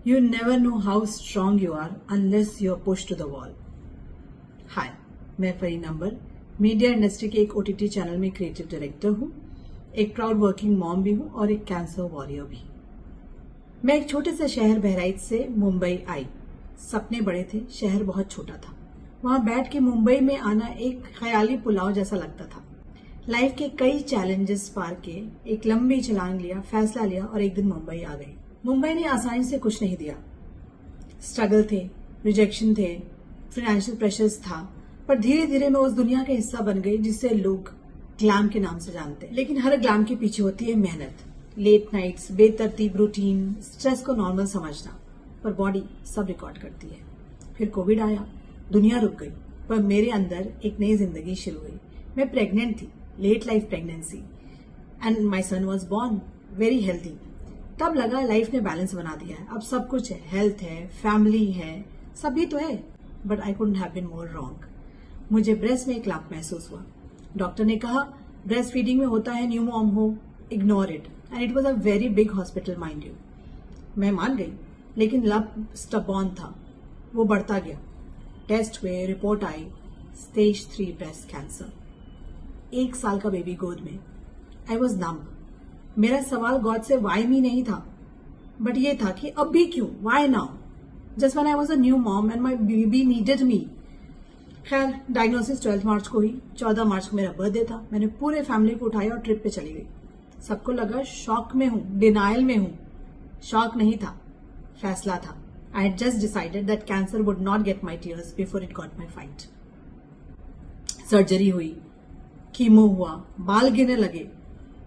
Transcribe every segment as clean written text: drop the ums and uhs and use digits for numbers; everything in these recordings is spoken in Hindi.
You never know how strong you are unless you're pushed to the wall. हाय, मैं फरीन अंबर मीडिया इंडस्ट्री के एक ओटीटी चैनल में क्रिएटिव डायरेक्टर हूँ, एक प्राउड वर्किंग मॉम भी हूँ और एक कैंसर वॉरियर भी। मैं एक छोटे से शहर बहराइच से मुंबई आई। सपने बड़े थे, शहर बहुत छोटा था। वहां बैठ के मुंबई में आना एक ख्याली पुलाव जैसा लगता था। लाइफ के कई चैलेंजेस पार के एक लंबी छलांग लिया, फैसला लिया और एक दिन मुंबई आ गई। मुंबई ने आसानी से कुछ नहीं दिया। स्ट्रगल थे, रिजेक्शन थे, फाइनेंशियल प्रेशर्स था, पर धीरे धीरे मैं उस दुनिया का हिस्सा बन गई जिसे लोग ग्लैम के नाम से जानते हैं। लेकिन हर ग्लैम के पीछे होती है मेहनत, लेट नाइट्स, बेतरतीब रूटीन, स्ट्रेस को नॉर्मल समझना, पर बॉडी सब रिकॉर्ड करती है। फिर कोविड आया, दुनिया रुक गई, पर मेरे अंदर एक नई जिंदगी शुरू हुई। मैं प्रेग्नेंट थी, late life pregnancy, and my son was born very healthy. तब लगा लाइफ ने बैलेंस बना दिया है, अब सब कुछ है, हेल्थ है, फैमिली है, सभी तो है, but I couldn't have been more wrong. मुझे ब्रेस्ट में एक लंप महसूस हुआ। डॉक्टर ने कहा ब्रेस्ट फीडिंग में होता है, न्यू मॉम हो, ignore it, and it was a very big hospital mind you. मैं मान गई, लेकिन लंप स्टबॉर्न था, वो बढ़ता गया। टेस्ट हुए, रिपोर्ट आई, स्टेज 3 ब्रेस्ट कैंसर। 1 साल का बेबी गोद में। I was numb. मेरा सवाल गॉड से वाई मी नहीं था, बट ये था कि अब भी क्यों, why now, just when I was a new mom and my baby needed me. खैर, डायग्नोसिस 12 मार्च को हुई। 14 मार्च को मेरा बर्थडे था। मैंने पूरे फैमिली को उठाया और ट्रिप पे चली गई। सबको लगा शॉक में हूं, डिनायल में हूं। शॉक नहीं था, फैसला था। I had just decided that cancer would not get my tears before it got my fight. Surgery हुई, कीमो हुआ, बाल गिरने लगे,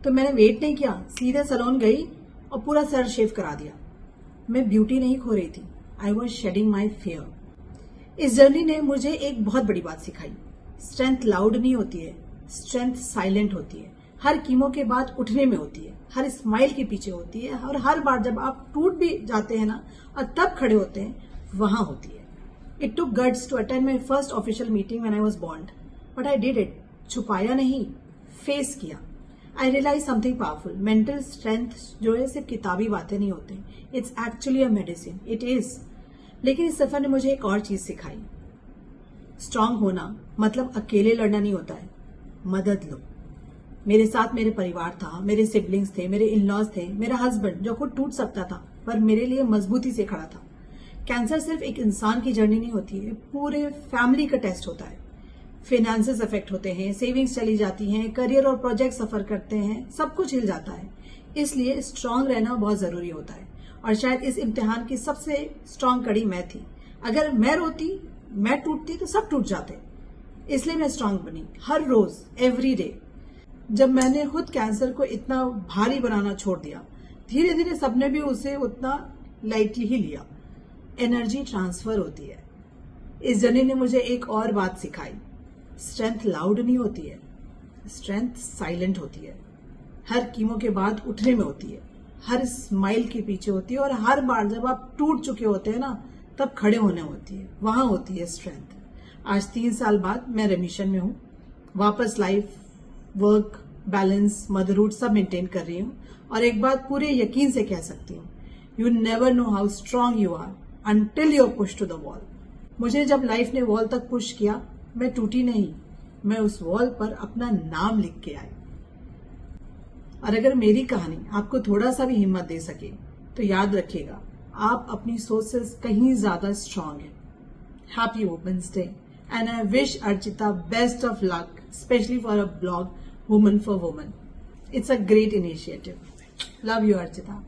तो मैंने वेट नहीं किया, सीधे सैलून गई और पूरा सर शेव करा दिया। मैं ब्यूटी नहीं खो रही थी, I was shedding my hair. इस जर्नी ने मुझे एक बहुत बड़ी बात सिखाई। स्ट्रेंथ लाउड नहीं होती है, स्ट्रेंथ साइलेंट होती है। हर कीमो के बाद उठने में होती है, हर स्माइल के पीछे होती है, और हर बार जब आप टूट भी जाते हैं ना और तब खड़े होते हैं, वहां होती है। It took guts to attend my first official meeting when I was born, but I did it. छुपाया नहीं, फेस किया। I realise something powerful. Mental strength जो है सिर्फ किताबी बातें नहीं होते, it's actually a medicine, it is. लेकिन इस सफर ने मुझे एक और चीज सिखाई। स्ट्रांग होना मतलब अकेले लड़ना नहीं होता है, मदद लो। मेरे साथ मेरे परिवार था, मेरे सिबलिंग्स थे, मेरे इन लॉज थे, मेरा हस्बैंड जो खुद टूट सकता था पर मेरे लिए मजबूती से खड़ा था। कैंसर सिर्फ एक इंसान की जर्नी नहीं होती है, पूरे फैमिली का टेस्ट होता है। फाइनेंसेस अफेक्ट होते हैं, सेविंग्स चली जाती हैं, करियर और प्रोजेक्ट सफर करते हैं, सब कुछ हिल जाता है। इसलिए स्ट्रांग रहना बहुत जरूरी होता है, और शायद इस इम्तिहान की सबसे स्ट्रांग कड़ी मैं थी। अगर मैं रोती, मैं टूटती तो सब टूट जाते, इसलिए मैं स्ट्रांग बनी हर रोज, एवरी डे। जब मैंने खुद कैंसर को इतना भारी बनाना छोड़ दिया, धीरे धीरे सबने भी उसे उतना लाइटली ही लिया। एनर्जी ट्रांसफर होती है। इस जर्नी ने मुझे एक और बात सिखाई। स्ट्रेंथ लाउड नहीं होती है, स्ट्रेंथ साइलेंट होती है। हर कीमो के बाद उठने में होती है, हर स्माइल के पीछे होती है, और हर बार जब आप टूट चुके होते हैं ना, तब खड़े होने होती है, वहां होती है स्ट्रेंथ। आज 3 साल बाद मैं रेमिशन में हूं, वापस लाइफ, वर्क, बैलेंस, मदरहुड सब मेंटेन कर रही हूं, और एक बात पूरे यकीन से कह सकती हूं, you never know how strong you are until you are push to the wall. मुझे जब लाइफ ने वॉल तक पुश किया, मैं टूटी नहीं, मैं उस वॉल पर अपना नाम लिख के आई। और अगर मेरी कहानी आपको थोड़ा सा भी हिम्मत दे सके, तो याद रखिएगा, आप अपनी सोच से कहीं ज्यादा स्ट्रांग हैं। Happy women's day, and I wish Archita best of luck, specially for a blog woman for women. It's a great initiative. Love you Archita.